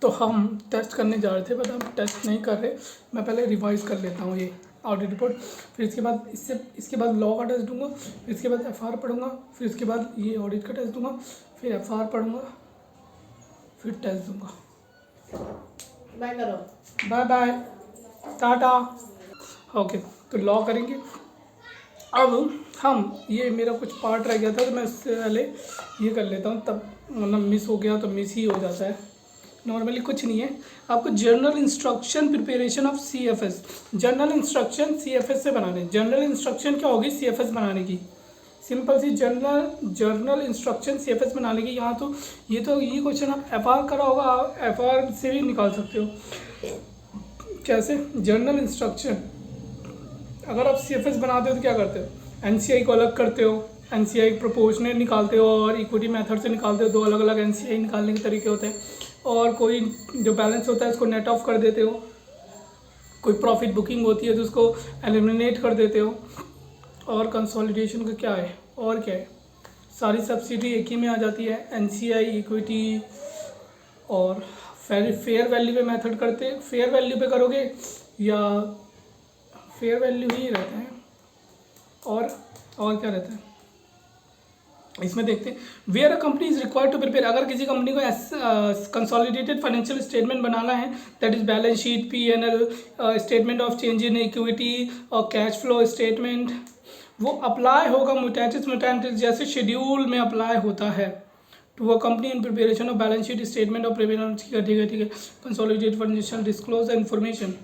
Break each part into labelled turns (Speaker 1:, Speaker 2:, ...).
Speaker 1: तो हम टेस्ट करने जा रहे थे, बट हम टेस्ट नहीं कर रहे। मैं पहले रिवाइज कर लेता हूँ ये ऑडिट रिपोर्ट, फिर इसके बाद इसके बाद लॉ का टेस्ट दूंगा, फिर इसके बाद एफआर पढ़ूंगा, फिर इसके बाद ये ऑडिट का टेस्ट दूंगा, फिर एफआर पढ़ूंगा, फिर टेस्ट दूंगा।
Speaker 2: बाय करो,
Speaker 1: बाय बाय, टाटा। ओके, तो लॉ करेंगे। अब हम ये मेरा कुछ पार्ट रह गया था, तो मैं इससे पहले ये कर लेता हूँ, तब मतलब मिस हो गया तो मिस ही हो जाता है। नॉर्मली कुछ नहीं है, आपको journal instruction preparation of CFS, journal instruction CFS से बनाने। जर्नल इंस्ट्रक्शन क्या होगी सीएफएस बनाने की, सिंपल सी जर्नल इंस्ट्रक्शन सीएफएस बनाने की। यहाँ तो ये क्वेश्चन आप एफआर करा होगा, आप एफआर से भी निकाल सकते हो। कैसे जर्नल इंस्ट्रक्शन, अगर आप सीएफएस बनाते हो तो क्या करते हो, एनसीआई को अलग करते हो, एनसीआई प्रोपोर्शनल निकालते हो और इक्विटी मेथड से निकालते हो। दो अलग अलग एनसीआई निकालने के तरीके होते हैं। और कोई जो बैलेंस होता है उसको नेट ऑफ कर देते हो, कोई प्रॉफिट बुकिंग होती है तो उसको एलिमिनेट कर देते हो। और कंसोलिडेशन का क्या है, और क्या है, सारी सब्सिडी एक ही में आ जाती है, एनसीआई, इक्विटी और फेयर वैल्यू पे मेथड करते। फेयर वैल्यू पे करोगे या फेयर वैल्यू ही रहता है, और क्या रहता है इसमें देखते हैं। Where a company is required to prepare, अगर किसी कंपनी को कंसोलिडेटेड फाइनेंशियल स्टेटमेंट बनाना है, that is balance sheet, PNL, statement of change in equity और कैश फ्लो स्टेटमेंट, वो अप्लाई होगा म्यूटेटिस म्यूटेंटिस जैसे शेड्यूल में अप्लाई होता है to a company in preparation of balance sheet, statement of prepare. ठीक है, कंसोलिडेटेड फाइनेंशियल डिस्क्लोज इन्फॉर्मेशन,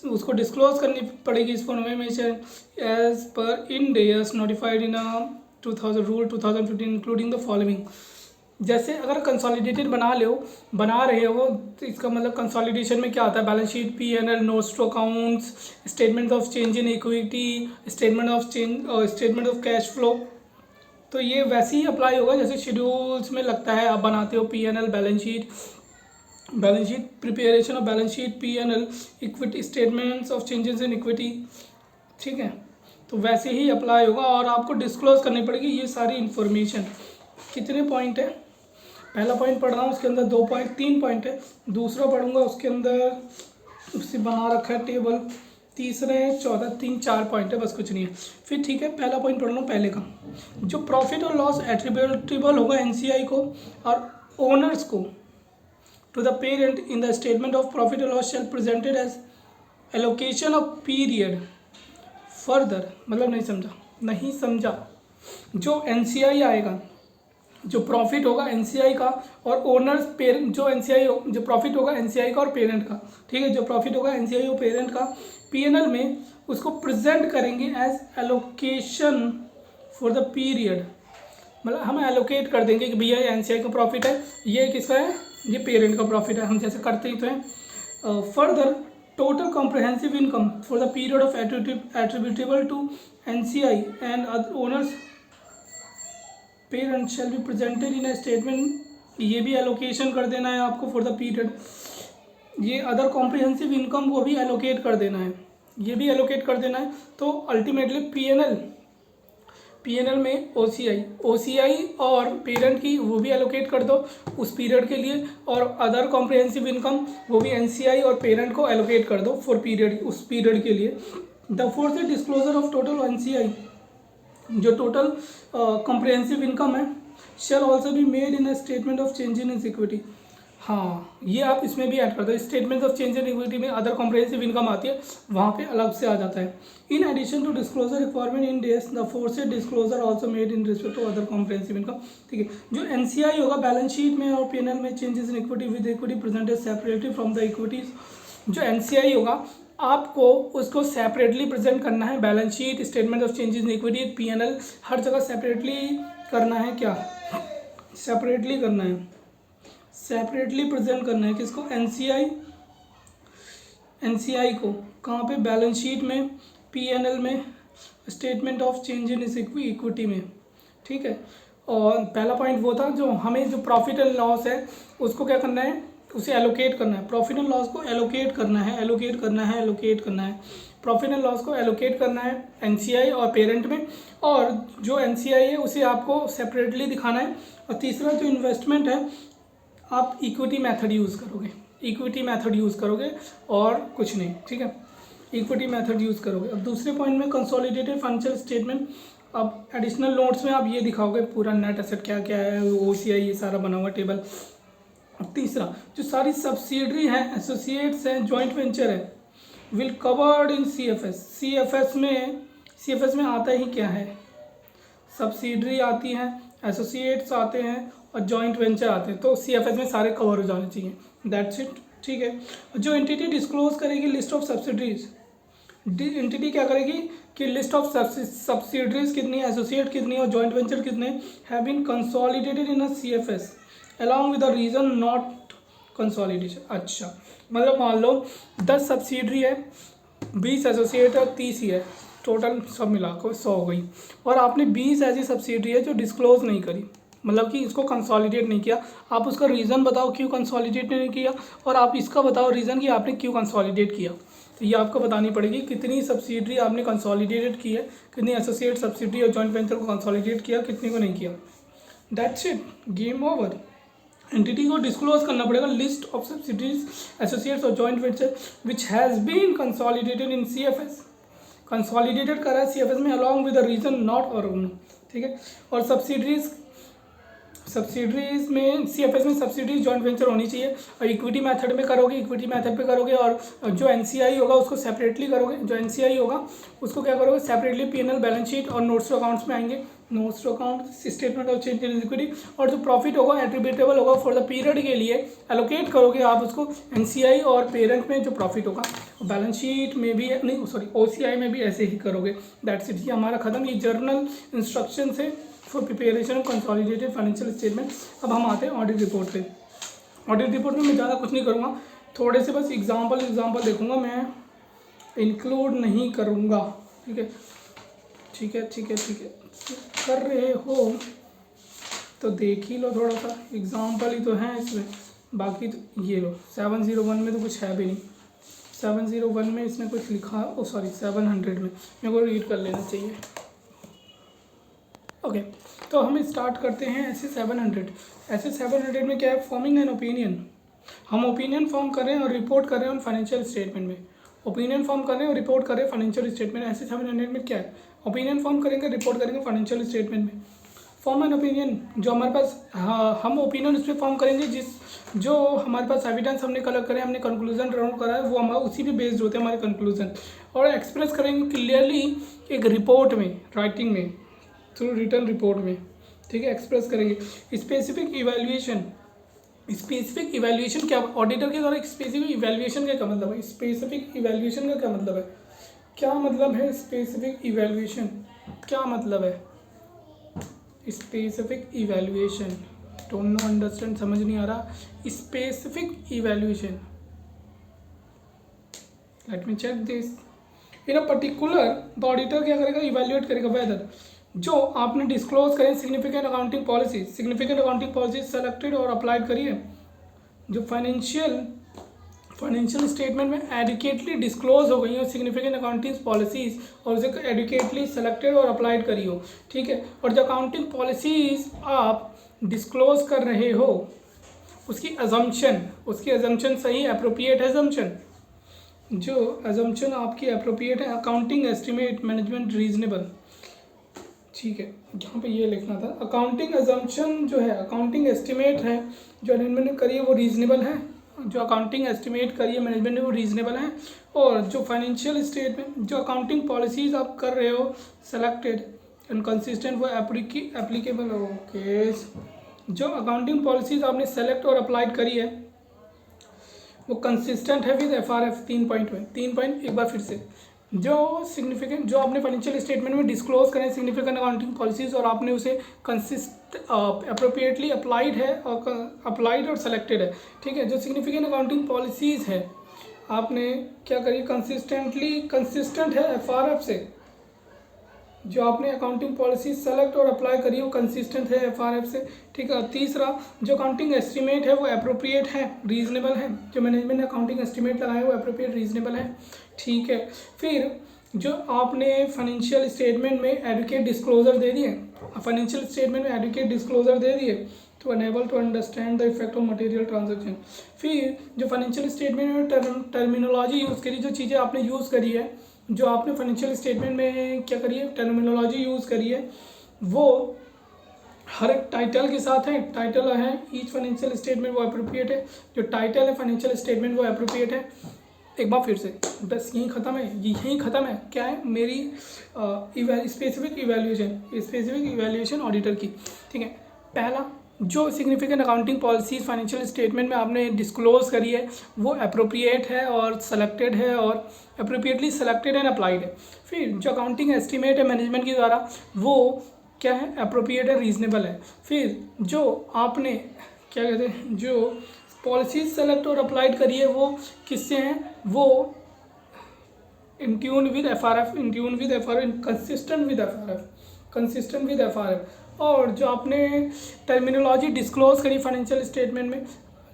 Speaker 1: उसको डिस्क्लोज करनी पड़ेगी इस इन्फॉर्मेशन एज पर इन days notified in 2000 rule 2015 including the following. जैसे अगर कंसोलिडेटेड बना रहे हो तो इसका मतलब कंसोलिडेशन में क्या आता है, balance sheet, PNL, notes to accounts, statement of change in equity, statement of cash flow. तो ये वैसे ही अप्लाई होगा जैसे शेड्यूल्स में लगता है, आप बनाते हो PNL, balance sheet preparation of balance sheet, PNL, equity, statements of changes in equity. ठीक है, तो वैसे ही अप्लाई होगा और आपको डिस्क्लोज करनी पड़ेगी ये सारी इन्फॉर्मेशन। कितने पॉइंट है, पहला पॉइंट पढ़ रहा हूँ, उसके अंदर 3 पॉइंट है। दूसरा पढ़ूंगा, उसके अंदर उससे बना रखा है टेबल। तीसरे 14, 3-4 पॉइंट है, बस कुछ नहीं है। फिर ठीक है, पहला पॉइंट पढ़ रहा हूँ पहले का। जो प्रॉफिट और लॉस एट्रीब्यूटेबल होगा एनसीआई को और ओनर्स को to the parent in the statement of profit or loss shall presented as allocation of period further। मतलब नहीं समझा। जो एनसीआई आएगा, जो प्रॉफिट होगा एनसीआई का और ओनर्स पेरेंट, जो प्रॉफिट होगा एनसीआई का और पेरेंट का, ठीक है, जो प्रॉफिट होगा एनसीआई और पेरेंट का, पीएनएल में उसको प्रेजेंट करेंगे as allocation for the period. मतलब हम एलोकेट कर देंगे कि भैया ये एनसीआई का प्रॉफिट है, ये किसका है, ये पेरेंट का प्रॉफिट है, हम जैसे करते ही तो हैं। Further total comprehensive income for the period of attributable to NCI and owners parent shall be presented in a statement. ये भी एलोकेशन कर देना है आपको फॉर द पीरियड। ये अदर कॉम्प्रहेंसिव इनकम को भी एलोकेट कर देना है, ये भी एलोकेट कर देना है। तो अल्टीमेटली पीएनएल में ओसीआई और पेरेंट की वो भी एलोकेट कर दो उस पीरियड के लिए, और अदर कॉम्प्रहेंसिव इनकम वो भी एनसीआई और पेरेंट को एलोकेट कर दो फॉर पीरियड, उस पीरियड के लिए। The fourth disclosure of total NCI, जो टोटल कॉम्प्रहेंसिव इनकम है, shall also be made in a statement of change in equity. हाँ, ये आप इसमें भी ऐड कर दो, statement of change in equity में अदर कॉम्प्रहेंसिव इनकम आती है, वहाँ पे अलग से आ जाता है। In addition to disclosure requirement in days the forced disclosure also made in respect to other comprehensive income. ठीक है, जो एनसीआई होगा बैलेंस शीट में और पीएनएल में changes in equity with equity presented separately from the equities. जो NCI होगा आपको उसको सेपरेटली प्रेजेंट करना है, balance sheet, statement of changes in equity, PNL, हर जगह सेपरेटली करना है। क्या सेपरेटली करना है, सेपरेटली प्रेजेंट करना है किसको, एनसीआई को। कहाँ पे, बैलेंस शीट में, पीएनएल में, statement of change in equity में। ठीक है, और पहला पॉइंट वो था जो हमें जो प्रॉफिट एंड लॉस है उसको क्या करना है, उसे एलोकेट करना है। प्रॉफिट एंड लॉस को एलोकेट करना है, प्रॉफिट एंड लॉस को एलोकेट करना है एनसीआई और पेरेंट में, और जो एनसीआई है उसे आपको सेपरेटली दिखाना है। और तीसरा जो इन्वेस्टमेंट है आप इक्विटी मेथड यूज़ करोगे, इक्विटी मेथड यूज़ करोगे और कुछ नहीं, ठीक है, इक्विटी मेथड यूज़ करोगे। अब दूसरे पॉइंट में कंसोलिडेटेड फाइनेंशियल स्टेटमेंट, अब एडिशनल नोट्स में आप ये दिखाओगे पूरा नेट एसेट क्या क्या है, OCI ये सारा बना हुआ टेबल। अब तीसरा, जो सारी सब्सिडरी हैं, एसोसिएट्स हैं, जॉइंट वेंचर है, will covered in CFS। CFS में आता ही क्या है, सब्सिडरी आती हैं, एसोसिएट्स आते हैं और जॉइंट वेंचर आते हैं, तो CFS में सारे कवर हो जाने चाहिए, दैट्स इट, ठीक है। जो एंटिटी डिस्क्लोज करेगी लिस्ट ऑफ सब्सिडरीज, एंटिटी क्या करेगी कि लिस्ट ऑफ सब्सिडरीज कितनी, एसोसिएट कितनी और जॉइंट वेंचर कितने have been consolidated in a CFS along with the reason not consolidation. अच्छा, मतलब मान लो 10 सब्सिडरी है, 20 एसोसिएट और 30 ही है, टोटल सब मिला कर 100 हो गई, और आपने 20 ऐसी सब्सिडरी है जो डिस्क्लोज नहीं करी, मतलब कि इसको कंसोलिडेट नहीं किया। आप उसका रीज़न बताओ क्यों कंसोलिडेट नहीं किया, और आप इसका बताओ रीज़न कि आपने क्यों कंसोलिडेट किया। तो ये आपको बतानी पड़ेगी कितनी सब्सिडरी आपने कंसोलिडेटेड की है, कितनी एसोसिएट सब्सिडरी और जॉइंट वेंचर को कंसोलिडेट किया, कितनी को नहीं किया। That's it, game over. Entity को डिस्क्लोज करना पड़ेगा लिस्ट ऑफ सब्सिडरीज, एसोसिएट्स और joint venture which has been consolidated in CFS, consolidated करा है CFS में along with the reason not और, ठीक है। और सब्सिडरीज में CFS में सब्सिडरीज जॉइंट वेंचर होनी चाहिए, और इक्विटी मेथड में करोगे, इक्विटी मेथड पे करोगे, और जो NCI होगा उसको सेपरेटली करोगे, जो NCI होगा उसको क्या करोगे सेपरेटली, P&L बैलेंस शीट और नोट्स टू अकाउंट्स में आएंगे, notes to account, statement of change in equity, और जो प्रॉफिट होगा एट्रीब्यूटेबल होगा फॉर द पीरियड के लिए एलोकेट करोगे आप उसको NCI और पेरेंट में जो प्रॉफिट होगा, बैलेंस शीट में भी नहीं, सॉरी OCI में भी ऐसे ही करोगे। दैट्स इट, ये हमारा खत्म, ये जर्नल इंस्ट्रक्शन है for preparation of consolidated financial statement. अब हम आते हैं ऑडिट रिपोर्ट पे। ऑडिट रिपोर्ट में मैं ज़्यादा कुछ नहीं करूँगा, थोड़े से बस एग्जाम्पल देखूँगा, मैं इंक्लूड नहीं करूँगा, ठीक है, ठीक है, ठीक है, ठीक है, कर रहे हो तो देख ही लो, थोड़ा सा एग्जाम्पल ही तो है इसमें, बाकी तो ये लो 701 में तो कुछ है भी नहीं, 701 में इसने कुछ लिखा, ओ सॉरी 700 में, मेरे को रीड कर लेना चाहिए। ओके, तो हम स्टार्ट करते हैं ऐसे 700 में क्या है, फॉर्मिंग एन ओपिनियन, हम ओपिनियन फॉर्म कर रहे हैं और रिपोर्ट कर रहे हैं फाइनेंशियल स्टेटमेंट में, ओपिनियन फॉर्म कर रहे हैं और रिपोर्ट कर रहे हैं फाइनेंशियल स्टेटमेंट। ऐसे 700 में क्या है, ओपिनियन फॉर्म करेंगे, रिपोर्ट करेंगे फाइनेंशियल स्टेटमेंट में। फॉर्म एन ओपिनियन, जो हमारे पास, हाँ, हम ओपिनियन उस पर फॉर्म करेंगे जो हमारे पास एविडेंस हमने कलेक्ट करे, हमने कंक्लूजन ड्राउन करा है, वो हमारा उसी पे बेस्ड होते हैं हमारे कंक्लूजन, और एक्सप्रेस करेंगे क्लियरली एक रिपोर्ट में, राइटिंग में, थ्रू रिटर्न रिपोर्ट में, ठीक है, एक्सप्रेस करेंगे। स्पेसिफिक इवैल्यूएशन क्या, ऑडिटर के द्वारा स्पेसिफिक इवैल्यूएशन का क्या मतलब है, स्पेसिफिक इवैल्यूएशन का क्या मतलब है, क्या मतलब है स्पेसिफिक इवैल्यूएशन, क्या मतलब है specific evaluation, don't know, understand, समझ नहीं आ रहा, specific evaluation, let me check this. In a particular the auditor क्या करेगा, इवैल्यूएट करेगा वेदर जो आपने डिस्क्लोज करें सिग्निफिकेंट अकाउंटिंग पॉलिसीज सेलेक्टेड और अप्लाइड करिए, जो फाइनेंशियल स्टेटमेंट में एडुकेटली डिस्क्लोज हो गई हो सिग्निफिकेंट अकाउंटिंग पॉलिसीज, और उसे एडुकेटली सेलेक्टेड और अप्लाइड करी हो, ठीक है। और जो अकाउंटिंग पॉलिसीज आप डिस्क्लोज कर रहे हो उसकी अजम्पशन सही, अप्रोप्रिएट अजम्पशन, जो अजम्पशन आपकी अप्रोप्रिएट है, अकाउंटिंग एस्टिमेट मैनेजमेंट रीजनेबल, ठीक है, यहाँ पे ये लिखना था, अकाउंटिंग अजम्पशन जो है, अकाउंटिंग एस्टिमेट है जो मैनेजमेंट ने करी है वो रीजनेबल है, जो अकाउंटिंग एस्टिमेट करी है मैनेजमेंट ने वो रीजनेबल है, और जो फाइनेंशियल स्टेटमेंट, जो अकाउंटिंग पॉलिसीज आप कर रहे हो सेलेक्टेड एंड कंसिस्टेंट वो एप्लीकेबल, ओके, जो अकाउंटिंग पॉलिसीज आपने सेलेक्ट और अप्लाइड करी है वो कंसिस्टेंट है विद FRF 3 पॉइंट, एक बार फिर से, जो सिग्निफिकेंट, जो आपने फाइनेंशियल स्टेटमेंट में डिस्क्लोज करें सिग्निफिकेंट अकाउंटिंग पॉलिसीज और आपने उसे अप्रोप्रिएटली अप्लाइड है और अप्लाइड और सेलेक्टेड है, ठीक है। जो सिग्निफिकेंट अकाउंटिंग पॉलिसीज है आपने क्या करी, कंसिस्टेंट है FRF से, जो आपने अकाउंटिंग पॉलिसी सेलेक्ट और अप्लाई करी वो कंसिस्टेंट है FRF से, ठीक है। तीसरा, जो अकाउंटिंग एस्टिमेट है वो अप्रोप्रिएट है, रीजनेबल है, जो मैनेजमेंट ने अकाउंटिंग एस्टिमेट लगाया वो अप्रोप्रिएट रीजनेबल है, ठीक है। फिर जो आपने फाइनेंशियल स्टेटमेंट में एडुकेट डिस्क्लोजर दे दिए, फाइनेंशियल स्टेटमेंट में एडुकेट डिस्क्लोजर दे दिए, to enable to understand the effect of material transaction. फिर जो फाइनेंशियल स्टेटमेंट में टर्मिनोलॉजी यूज़ करी, जो चीज़ें आपने यूज़ करी है, जो आपने फाइनेंशियल स्टेटमेंट में क्या करी है, टर्मिनोलॉजी यूज़ करी है, वो हर एक टाइटल के साथ है। टाइटल है ईच फाइनेंशियल स्टेटमेंट, वो अप्रोप्रिएट है। जो टाइटल है फाइनेंशियल स्टेटमेंट वो अप्रोप्रिएट है। एक बार फिर से, बस यहीं ख़त्म है, यहीं ख़त्म है। क्या है मेरी स्पेसिफिक इवैल्यूएशन ऑडिटर की, ठीक है। पहला, जो significant accounting policies financial statement में आपने डिस्क्लोज करी है वो अप्रोप्रिएट है और सेलेक्टेड है और अप्रोप्रिएटली सेलेक्टेड एंड अप्लाइड है। फिर जो अकाउंटिंग एस्टीमेट है मैनेजमेंट के द्वारा वो क्या है, अप्रोप्रिएट है, रीजनेबल है। फिर जो आपने क्या कहते हैं, जो पॉलिसीज सेलेक्ट और अप्लाइड करी है वो किससे हैं, वो in tune with FRF, consistent with FRF. और जो आपने टर्मिनोलॉजी डिस्क्लोज करी फाइनेंशियल स्टेटमेंट में,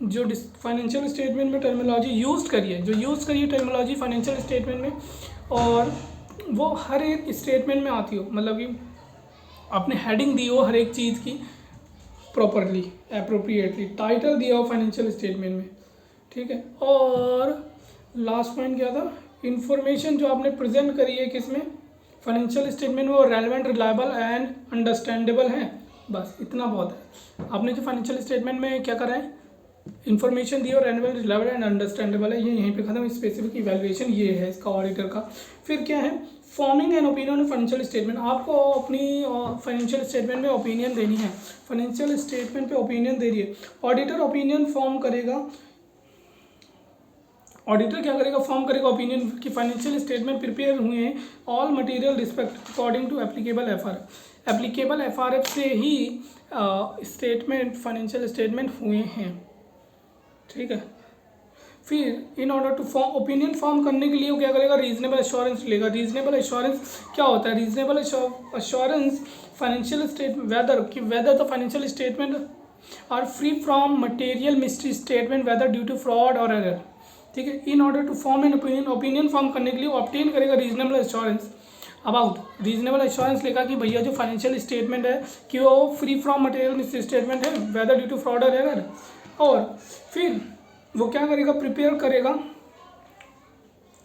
Speaker 1: जो फाइनेंशियल स्टेटमेंट में टर्मिनोलॉजी यूज़ करी है, जो यूज़ करी है टर्मिनोलॉजी फाइनेंशियल स्टेटमेंट में, और वो हर एक स्टेटमेंट में आती हो, मतलब कि आपने हेडिंग दी हो हर एक चीज़ की प्रॉपरली, अप्रोप्रिएटली, टाइटल दिया हो फाइनेंशियल स्टेटमेंट में, ठीक है। और लास्ट पॉइंट क्या था, इंफॉर्मेशन जो आपने प्रेजेंट करी है किसमें, फाइनेंशियल स्टेटमेंट में, वो रेलेवेंट, रिलायबल एंड अंडरस्टैंडेबल है। बस इतना बहुत है। आपने जो फाइनेंशियल स्टेटमेंट में क्या करा है, इन्फॉर्मेशन दी और रेलेवेंट, रिलायबल एंड अंडरस्टैंडेबल है, ये यहीं पे खत्म। स्पेसिफिक इवैल्यूएशन ये है इसका ऑडिटर का। फिर क्या है, forming an opinion on financial statement. आपको अपनी फाइनेंशियल स्टेटमेंट में ओपिनियन देनी है, फाइनेंशियल स्टेटमेंट पे ओपिनियन दे रही है। ऑडिटर ओपिनियन फॉर्म करेगा, ऑडिटर क्या करेगा, फॉर्म करेगा ओपिनियन कि फाइनेंशियल स्टेटमेंट प्रिपेयर हुए हैं all material respect according to applicable FRF. Applicable FRF से ही स्टेटमेंट, फाइनेंशियल स्टेटमेंट हुए हैं, ठीक है। फिर in order to form, opinion form करने के लिए वो क्या करेगा, रीजनेबल एश्योरेंस लेगा। रीजनेबल एश्योरेंस क्या होता है, reasonable assurance financial statement whether the financial statement are free from material misstatement whether due to fraud और एरर, ठीक है। In order to form an opinion, opinion form करने के लिए वो ऑब्टेन करेगा reasonable assurance about, reasonable assurance लेगा कि भैया जो फाइनेंशियल स्टेटमेंट है कि वो free from material mystery statement है वेदर ड्यू टू फ्रॉड और एरर। और फिर वो क्या करेगा, प्रिपेयर करेगा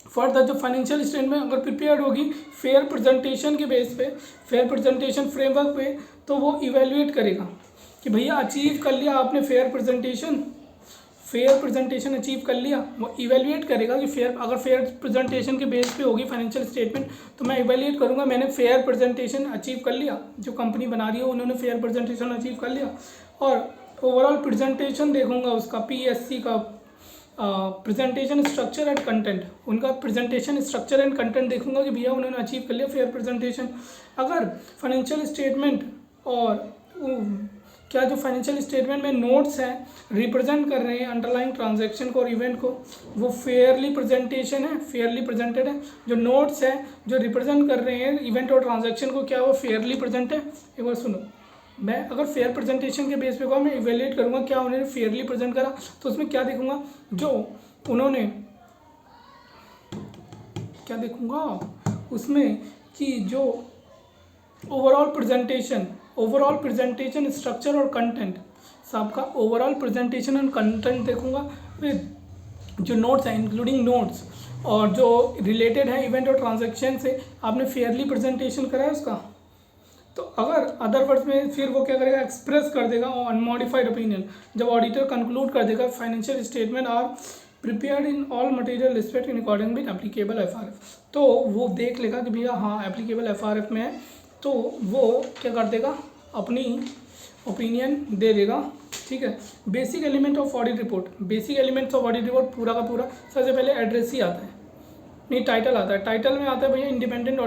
Speaker 1: फॉर द, जो फाइनेंशियल स्टेटमेंट अगर प्रिपेयर होगी फेयर प्रेजेंटेशन के बेस पे, फेयर प्रेजेंटेशन फ्रेमवर्क पे, तो वो इवेल्युएट करेगा कि भैया अचीव कर लिया आपने फेयर प्रेजेंटेशन अचीव कर लिया। वो इवेल्युएट करेगा कि अगर फेयर प्रेजेंटेशन के बेस पे होगी फाइनेंशियल स्टेटमेंट तो मैं इवेल्युएट करूँगा मैंने फेयर प्रेजेंटेशन अचीव कर लिया, जो कंपनी बना रही है उन्होंने फेयर प्रेजेंटेशन अचीव कर लिया। और ओवरऑल प्रेजेंटेशन देखूंगा उसका, पीएससी का प्रेजेंटेशन स्ट्रक्चर एंड कंटेंट, उनका प्रेजेंटेशन स्ट्रक्चर एंड कंटेंट देखूंगा कि भैया उन्होंने अचीव कर लिया फेयर प्रेजेंटेशन। अगर फाइनेंशियल स्टेटमेंट और क्या जो फाइनेंशियल स्टेटमेंट में नोट्स हैं रिप्रेजेंट कर रहे हैं अंडरलाइंग ट्रांजैक्शन को और इवेंट को, वो फेयरली प्रेजेंटेशन है, फेयरली प्रेजेंटेड है। जो नोट्स हैं जो रिप्रेजेंट कर रहे हैं इवेंट और ट्रांजैक्शन को, क्या वो फेयरली प्रेजेंट है। एक बार सुनो, मैं अगर फेयर प्रेजेंटेशन के बेस पे को मैं इवेल्युएट करूँगा क्या उन्होंने फेयरली प्रेजेंट करा, तो उसमें क्या देखूंगा, जो उन्होंने क्या देखूंगा उसमें कि जो ओवरऑल प्रेजेंटेशन स्ट्रक्चर और कंटेंट, सबका ओवरऑल प्रेजेंटेशन एंड कंटेंट देखूंगा। फिर जो नोट्स हैं इंक्लूडिंग नोट्स और जो रिलेटेड है इवेंट और ट्रांजैक्शन से, आपने फेयरली प्रेजेंटेशन करा है उसका। तो अगर अदर वर्ड्स में फिर वो क्या करेगा, एक्सप्रेस कर देगा अनमॉडिफाइड ओपिनियन। जब ऑडिटर कंक्लूड कर देगा financial statement are prepared in all material respect in according with applicable FRF, तो वो देख लेगा कि भैया हाँ एप्लीकेबल एफआरएफ में है, तो वो क्या कर देगा, अपनी ओपिनियन दे देगा, ठीक है। Basic element of audit report, basic elements of audit report पूरा का पूरा सबसे पहले एड्रेस ही आता है, नहीं टाइटल आता है। टाइटल में आता है भैया इंडिपेंडेंट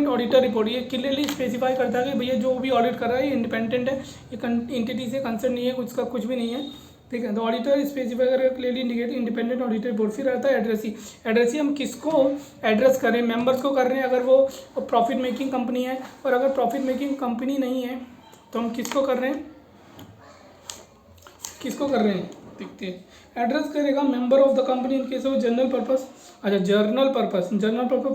Speaker 1: ऑडिटर रिपोर्ट। ये क्लियरली स्पेसिफाई करता है कि भैया जो भी ऑडिट कर रहा है ये इंडिपेंडेंट है, ये एंटिटी से कंसर्न नहीं है, उसका कुछ भी नहीं है, ठीक है। तो ऑडिटर स्पेसिफाई करेगा clearly indicate independent auditor report. फिर आता है एड्रेसी हम किसको एड्रेस करें, मेंबर्स को कर रहे हैं अगर वो प्रॉफिट मेकिंग कंपनी है, और अगर प्रॉफिट मेकिंग कंपनी नहीं है तो हम किसको कर रहे हैं, देखते हैं। एड्रेस करेगा member of the company in case of general purpose. अच्छा, जनरल पर्पस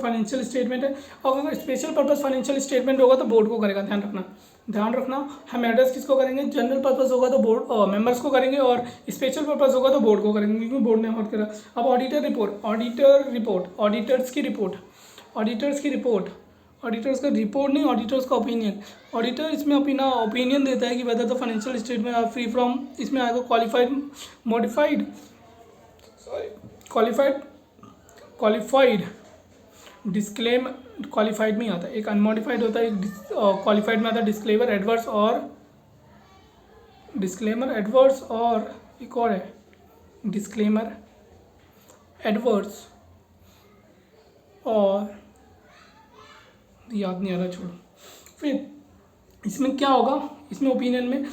Speaker 1: फाइनेंशियल स्टेटमेंट है, और अगर स्पेशल पर्पस फाइनेंशियल स्टेटमेंट होगा तो बोर्ड को करेगा, ध्यान रखना। ध्यान रखना, हम एड्रेस किसको करेंगे, जनरल पर्पस होगा तो बोर्ड मेंबर्स को करेंगे और स्पेशल पर्पस होगा तो बोर्ड को करेंगे, क्योंकि बोर्ड ने अवॉर्ड करा। अब ऑडिटर रिपोर्ट, ऑडिटर्स की रिपोर्ट, ऑडिटर्स का रिपोर्ट नहीं, ऑडिटर्स का ओपिनियन। ऑडिटर इसमें अपना ओपिनियन देता है कि whether the financial statement are free from, इसमें आएगा क्वालिफाइड डिस्क्लेम, क्वालिफाइड में आता है, एक अनमोडिफाइड होता है, एक क्वालिफाइड में आता है डिस्क्लेमर एडवर्स और एक और है डिस्क्लेमर एडवर्स और याद नहीं आ रहा, छोड़ो। फिर इसमें क्या होगा, इसमें ओपिनियन में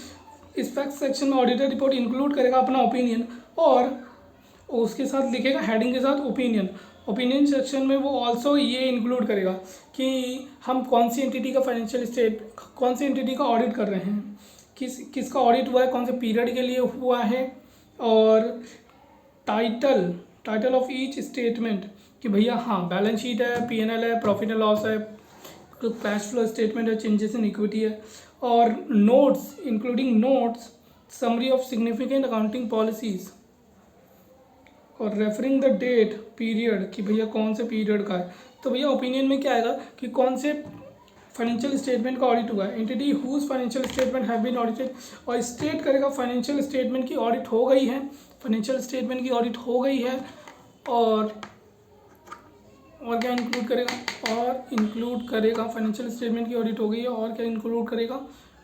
Speaker 1: इस फैक्ट सेक्शन में ऑडिटर रिपोर्ट इंक्लूड करेगा अपना ओपिनियन और उसके साथ लिखेगा हेडिंग के साथ ओपिनियन सेक्शन में वो ऑल्सो ये इंक्लूड करेगा कि हम कौन सी एंटिटी का कौन सी एंटिटी का ऑडिट कर रहे हैं, किसका ऑडिट हुआ है, कौन से पीरियड के लिए हुआ है, और टाइटल ऑफ ईच स्टेटमेंट कि भैया हाँ बैलेंस शीट है, P&L है, प्रॉफिट एंड लॉस है, कैश फ्लो स्टेटमेंट है, चेंजेस इन इक्विटी है, और notes including notes, summary of significant accounting policies, और रेफरिंग द डेट पीरियड कि भैया कौन से पीरियड का है। तो भैया ओपिनियन में क्या आएगा कि कौन से फाइनेंशियल स्टेटमेंट का ऑडिट हुआ है, entity whose financial statement have been audited, और स्टेट करेगा फाइनेंशियल स्टेटमेंट की ऑडिट हो गई है, और क्या इंक्लूड करेगा, फाइनेंशियल स्टेटमेंट की ऑडिट हो गई है, और क्या इंक्लूड करेगा,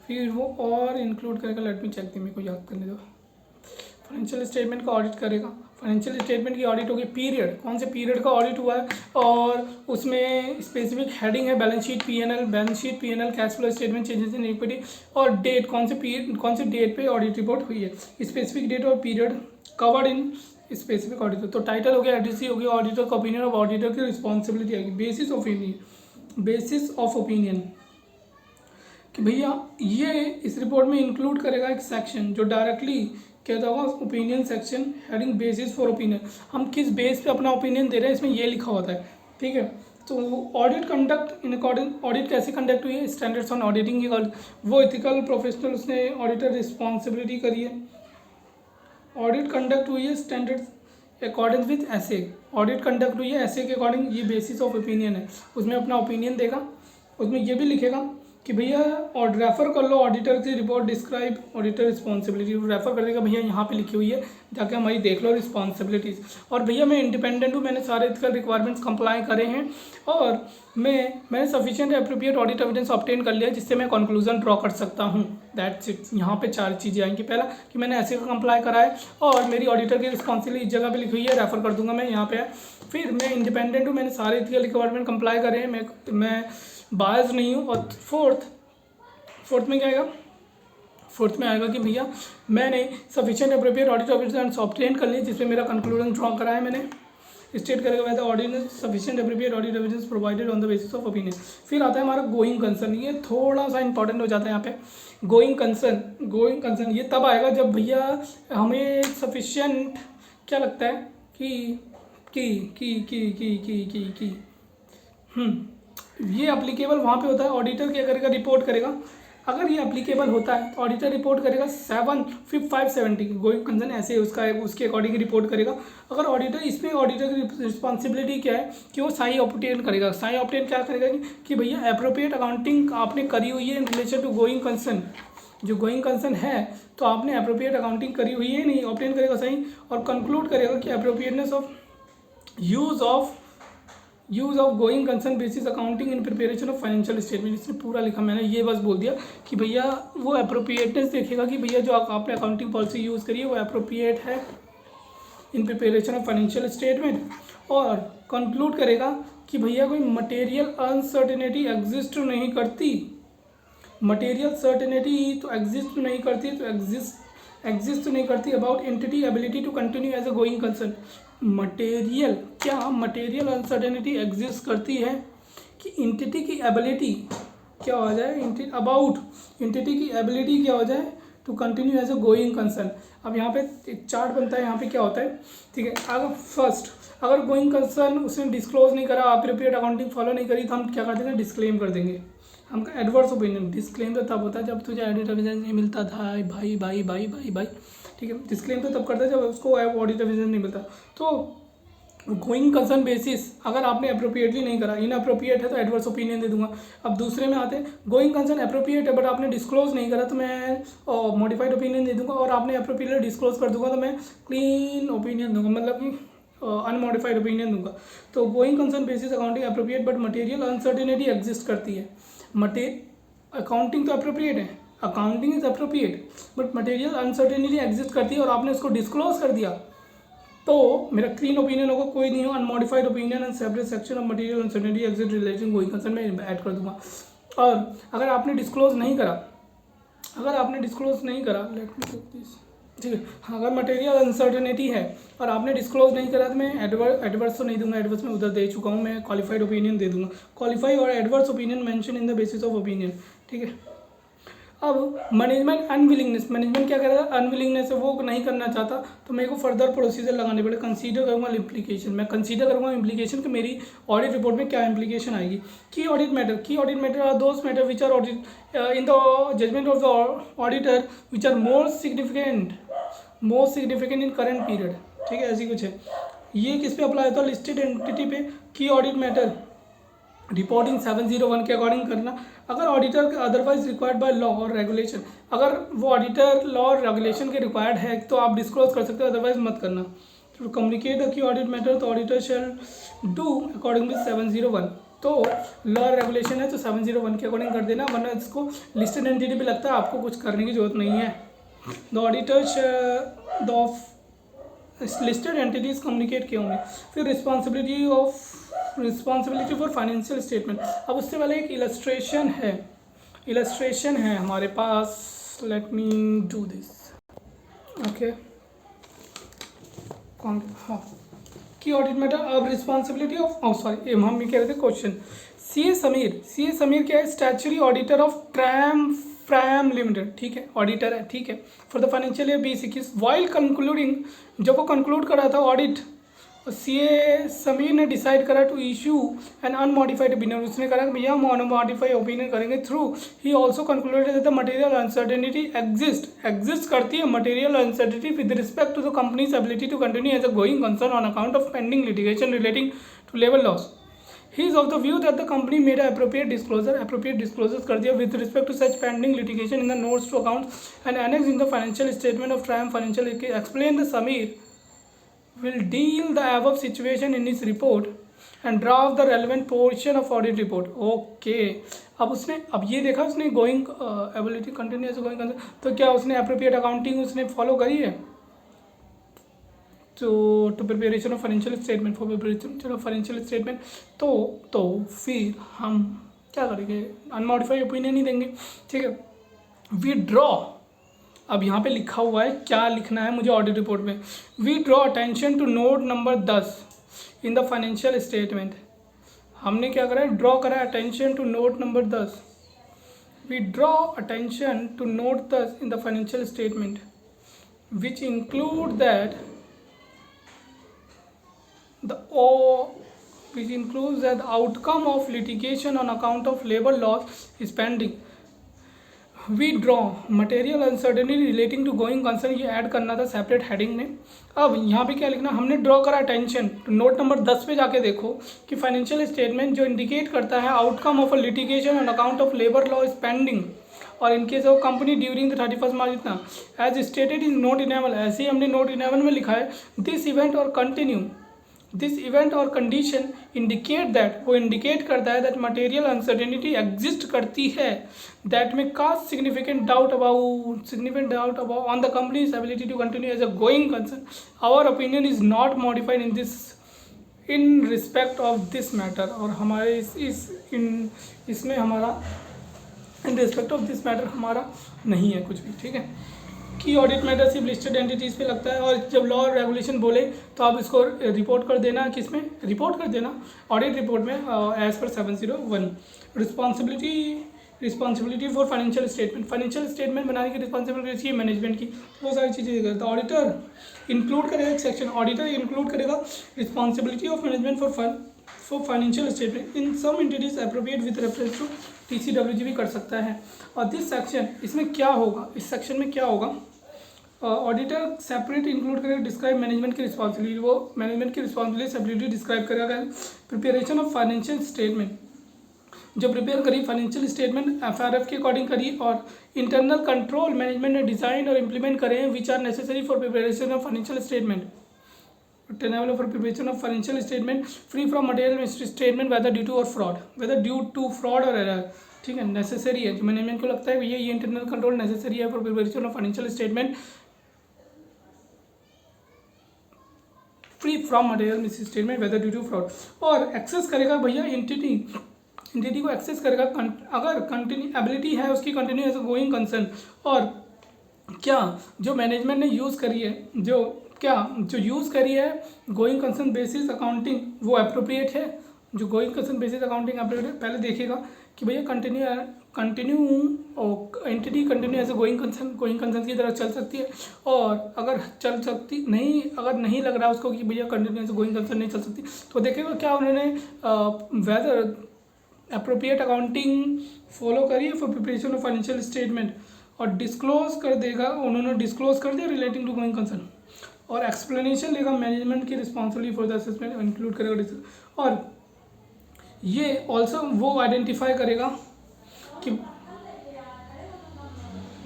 Speaker 1: फिर वो और इंक्लूड करेगा, लेट मी चेक दी, मेरे को याद करने दो। फाइनेंशियल स्टेटमेंट का ऑडिट करेगा, फाइनेंशियल स्टेटमेंट की ऑडिट होगी, पीरियड कौन से पीरियड का ऑडिट हुआ है, और उसमें स्पेसिफिक हेडिंग है balance sheet P&L, cash flow statement, changes in equity, और डेट कौन से डेट पे ऑडिट रिपोर्ट हुई है, स्पेसिफिक डेट और period covered in specific auditor. तो टाइटल हो गया, एडीसी हो गया, ऑडिटर का ओपिनियन, और ऑडिटर की रिस्पॉन्सिबिलिटी आएगी, बेसिस ऑफ ओपिनियन कि भैया ये इस रिपोर्ट में इंक्लूड करेगा एक सेक्शन जो डायरेक्टली कहता होगा opinion section, heading basis for opinion, हम किस बेस पे अपना ओपिनियन दे रहे हैं इसमें ये लिखा होता है, ठीक है। तो audit conduct in according, audit कैसे कंडक्ट हुई है, स्टैंडर्ड्स ऑन ऑडिटिंग की वो एथिकल प्रोफेशनल उसने ऑडिटर रिस्पॉन्सिबिलिटी करी है, ऑडिट कंडक्ट हुई है स्टैंडर्ड्स अकॉर्डिंग विद ऐसे, ऑडिट कंडक्ट हुई है ऐसे के अकॉर्डिंग, ये बेसिस ऑफ ओपिनियन है, उसमें अपना ओपिनियन देगा, उसमें ये भी लिखेगा कि भैया और रेफ़र कर लो ऑडिटर की report, describe auditor responsibility, refer कर देगा भैया यहाँ पे लिखी हुई है, जाके हमारी देख लो रिस्पॉन्सिबिलिटीज़। और भैया मैं इंडिपेंडेंट हूँ, मैंने सारे एथिकल रिक्वायरमेंट्स कंप्लाई करे हैं, और मैंने sufficient appropriate audit evidence obtain कर लिया जिससे मैं कंक्लूजन ड्रॉ कर सकता हूँ। That's it. यहाँ पे 4 चीज़ें आएंगी। पहला कि मैंने ऐसे का कंप्लाई करा है और मेरी ऑडिटर की रिस्पॉन्सिबिलिटी इस जगह पे लिखी हुई है, रेफ़र कर दूंगा मैं यहाँ पे। फिर मैं इंडिपेंडेंट हूँ, मैंने सारे एथिकल रिक्वायरमेंट कंप्लाई करे हैं, मैं बायस नहीं हूँ। और फोर्थ में क्या आएगा, फोर्थ में आएगा कि भैया मैंने sufficient appropriate audit evidence obtain कर ली जिसमें मेरा कंक्लूजन ड्रॉ करा है मैंने। स्टेट करेगा वह ordinance sufficient appropriate audit evidence provided on the basis of opinion. फिर आता है हमारा गोइंग कंसर्न, ये थोड़ा सा इंपॉर्टेंट हो जाता है यहाँ पे। गोइंग कंसर्न ये तब आएगा जब भैया हमें सफिशिएंट क्या लगता है ये अप्लीकेबल वहाँ पे होता है। ऑडिटर क्या करेगा, रिपोर्ट करेगा। अगर ये अप्लीकेबल होता है तो ऑडिटर रिपोर्ट करेगा 570 गोइंग कंसर्न ऐसे उसके अकॉर्डिंग रिपोर्ट करेगा। अगर ऑडिटर इसमें ऑडिटर की रिस्पॉन्सिबिलिटी क्या है कि वो साई ऑब्टेन करेगा। साई ऑब्टेन क्या करेगा कि भैया एप्रोप्रिएट अकाउंटिंग आपने करी हुई है in relation to going concern. जो गोइंग कंसर्न है तो आपने एप्रोप्रिएट अकाउंटिंग करी हुई है नहीं, ऑब्टेन करेगा सही। और कंक्लूड करेगा कि appropriateness of use of going concern basis accounting in preparation of financial statement. इसमें पूरा लिखा, मैंने ये बस बोल दिया कि भैया वो एप्रोप्रिएटनेस देखेगा कि भैया जो आपने अकाउंटिंग पॉलिसी यूज़ करी है वो एप्रोप्रिएट है इन प्रिपरेशन ऑफ फाइनेंशियल स्टेटमेंट। और कंक्लूड करेगा कि भैया कोई मटेरियल अनसर्टेनिटी एग्जिस्ट नहीं करती। मटेरियल सर्टेनिटी तो एग्जिस्ट नहीं करती about entity ability to continue as a going concern. Material uncertainty exist करती है कि एंटिटी की एबिलिटी क्या हो जाए, अबाउट एंटिटी की एबिलिटी क्या हो जाए to continue as a going concern. अब यहाँ पे एक चार्ट बनता है, यहाँ पे क्या होता है, ठीक है। अगर गोइंग कंसर्न उसने डिस्क्लोज नहीं करा, एप्रोप्रिएट अकाउंटिंग फॉलो नहीं करी तो हम क्या कर देंगे, डिस्क्लेम कर देंगे। हम एडवर्स ओपिनियन, डिस्क्लेम तो तब होता है जब तुझे ऑडिट एविडेंस नहीं मिलता था भाई भाई भाई भाई भाई, ठीक है। डिस्क्लेम तो तब करता है जब उसको ऑडिट एविडेंस नहीं मिलता। तो गोइंग कंसर्न बेसिस अगर आपने अप्रोप्रिएटली नहीं करा, इन अप्रोप्रिएट है तो एडवर्स ओपिनियन दे दूंगा। अब दूसरे में आते हैं, गोइंग कंसर्न अप्रोप्रिएट है बट आपने डिस्क्लोज नहीं करा तो मैं मॉडिफाइड ओपिनियन दे दूंगा, और आपने अप्रोप्रिएटली डिस्क्लोज कर दूंगा तो मैं क्लीन ओपिनियन दूंगा, मतलब कि अनमॉडिफाइड ओपिनियन दूंगा। तो going concern basis accounting appropriate but material uncertainty exist करती है। अकाउंटिंग तो अप्रोप्रिएट है, accounting is appropriate but material uncertainty exist करती है और आपने उसको डिस्क्लोज कर दिया तो मेरा क्लीन ओपिनियन होगा, कोई नहीं हो unmodified opinion and separate section of material uncertainty exist relating going concern में ऐड कर दूंगा। और अगर आपने डिस्क्लोज नहीं करा, लेट मी टेक दिस, ठीक है। अगर मटेरियल अनसर्टेनिटी है और आपने डिस्क्लोज नहीं करा तो मैं एडवर्स तो नहीं दूंगा, एडवर्स में उधर दे चुका हूँ, मैं क्वालिफाइड ओपिनियन दे दूंगा। क्वालिफाई और adverse opinion mention in the basis of opinion, ठीक है। अब मैनेजमेंट अनविलिंगनेस, मैनेजमेंट क्या करेगा, अनविलिंगनेस है वो नहीं करना चाहता तो मेरे को फर्दर प्रोसीजर लगाने पड़े। कंसीडर करूँगा इम्प्लीकेशन, मैं कंसीडर करूँगा इम्प्लीकेशन कि मेरी ऑडिट रिपोर्ट में क्या इम्प्लीकेशन आएगी। Key audit matter are those matter which are audit in the judgement of the auditor which are more significant in current period, ठीक है। ऐसी कुछ है। ये किस पे अप्लाई होता है, लिस्टेड एंटिटी पे। की ऑडिट मैटर रिपोर्टिंग 701 के अकॉर्डिंग करना। अगर auditor otherwise required by law और रेगुलेशन, अगर वो ऑडिटर लॉ और रेगुलेशन के रिक्वायर्ड है तो आप डिस्क्लोज कर सकते हो, अदरवाइज मत करना। टू कम्युनिकेट की ऑडिट मैटर तो auditor shall do according with 701, तो लॉ और रेगुलेशन है तो 701 के अकॉर्डिंग कर देना, वरना इसको लिस्टेड एंटिटी पे लगता है आपको कुछ करने की जरूरत नहीं है। The auditors the listed entities communicate किए होंगे। फिर रिस्पॉन्सिबिलिटी फॉर फाइनेंशियल स्टेटमेंट। अब उससे पहले एक इलस्ट्रेशन है हमारे पास, let me do this, okay. हाँ, की ऑडिट मैटर। अब रिस्पॉन्सिबिलिटी ऑफ हम ये कह रहे थे क्वेश्चन। सी ए समीर क्या है, statutory auditor of frame limited, ठीक है, ऑडिटर है, ठीक है, for the financial year 2021। While concluding, जब वो कंक्लूड कर रहा था ऑडिट, सीए समीर ने डिसाइड करा to issue an unmodified opinion. उसने कहा कि भैया हम अनमॉडिफाइड ओपिनियन करेंगे। Through he also concluded that the material uncertainty exist करती है, material uncertainty with respect to the company's ability to continue as a going concern on account of pending litigation relating to labour laws. He is of the view that the company made an appropriate disclosures कर दिया with respect to such pending litigation in the notes to accounts and annexed in the financial statement of Triumph Financial. Explain the Sameer will deal the above situation in his report and draft the relevant portion of audit report. Okay. अब ये देखा उसने going ability continuous going, तो क्या उसने appropriate accounting उसने follow करी है। तो preparation of financial statement, for preparation of financial statement, तो फिर हम क्या करेंगे, अनमॉडिफाइड ओपिनियन ही देंगे, ठीक है। विड्रॉ, अब यहाँ पे लिखा हुआ है क्या लिखना है मुझे ऑडिट रिपोर्ट में। We draw attention to note number 10 in the financial statement. हमने क्या करा है, ड्रॉ करा attention to note number 10। We draw attention to note 10 in the financial statement which include that which includes that the outcome of litigation on account of labor loss is pending. We draw material uncertainty relating to going concern, ये add करना था separate heading में। अब यहाँ पे क्या लिखना, हमने ड्रॉ करा अटेंशन, नोट नंबर 10 पे जाके देखो कि फाइनेंशियल स्टेटमेंट जो इंडिकेट करता है outcome of a litigation on account of labour law is pending और in case of company during the 31 March इतना एज स्टेटेड इन नोट 11। ऐसे ही हमने नोट 11 में लिखा है दिस इवेंट और कंटिन्यू, दिस इवेंट और कंडीशन इंडिकेट दैट, वो इंडिकेट करता है दैट मटेरियल अनसर्टेनिटी एग्जिस्ट करती है, दैट में cast significant doubt about on the company's ability to continue as a going concern. Our opinion is not modified in respect of this matter. और हमारे इसमें हमारा in respect of this matter हमारा नहीं है कुछ भी, ठीक है। की ऑडिट मैटर सिर्फ लिस्टेड एंटिटीज़ पे लगता है और जब लॉ और रेगुलेशन बोले तो आप इसको रिपोर्ट कर देना, किस में रिपोर्ट कर देना, ऑडिट रिपोर्ट में as per 701। Responsibility for financial statement बनाने की रिस्पॉन्सिबिलिटी है मैनेजमेंट की, वो सारी चीज़ें करता है। ऑडिटर इंक्लूड करेगा एक सेक्शन, ऑडिटर इंक्लूड करेगा responsibility of management for financial statement in some entities appropriate with reference to TCWG भी कर सकता है। और दिस सेक्शन, इसमें क्या होगा, इस सेक्शन में क्या होगा, ऑडिटर सेपरेट इंक्लूड करेगा डिस्क्राइब मैनेजमेंट की रिस्पॉन्सिबिलिटी, वो मैनेजमेंट की रिस्पॉन्सिबिलिटी सेपरेटली डिस्क्राइब करेगा। प्रिपरेशन ऑफ फाइनेंशियल स्टेटमेंट, जो प्रिपेयर करी फाइनेंशियल स्टेटमेंट FRF के अकॉर्डिंग करी, और इंटरनल कंट्रोल मैनेजमेंट ने डिजाइन और इम्प्लीमेंट करे which are necessary for preparation of financial statement, tenable for preparation of financial statement free from material statement whether due to और fraud, whether due to fraud और error. ठीक है, necessary है, management को लगता है भैया ये इंटरनल कंट्रोल नेसेसरी है for preparation of financial statement free from material statement whether due to fraud. और एक्सेस करेगा भैया एंटिटी को एक्सेस करेगा अगर कंटिन्यू एबिलिटी है उसकी कंटिन्यू एज गोइंग कंसर्न, और क्या जो मैनेजमेंट ने यूज़ करी है, जो यूज़ करी है गोइंग कंसर्न बेसिस अकाउंटिंग वो अप्रोप्रिएट है, जो going concern basis accounting appropriate. पहले देखेगा कि भैया continue entity continue as going concern की तरह चल सकती है, और अगर अगर नहीं लग रहा उसको कि भैया कंटिन्यू एज गोइंग कंसर्न नहीं चल सकती, तो देखेगा क्या उन्होंने वेदर अप्रोप्रिएट अकाउंटिंग फॉलो करी है for preparation of financial statement, और डिस्क्लोज कर देगा, उन्होंने डिस्क्लोज कर दिया रिलेटिंग टू गोइंग कंसर्न, और एक्सप्लेनेशन लेगा मैनेजमेंट की responsibility for the assessment include करेगा। और ये ऑल्सो वो आइडेंटिफाई करेगा कि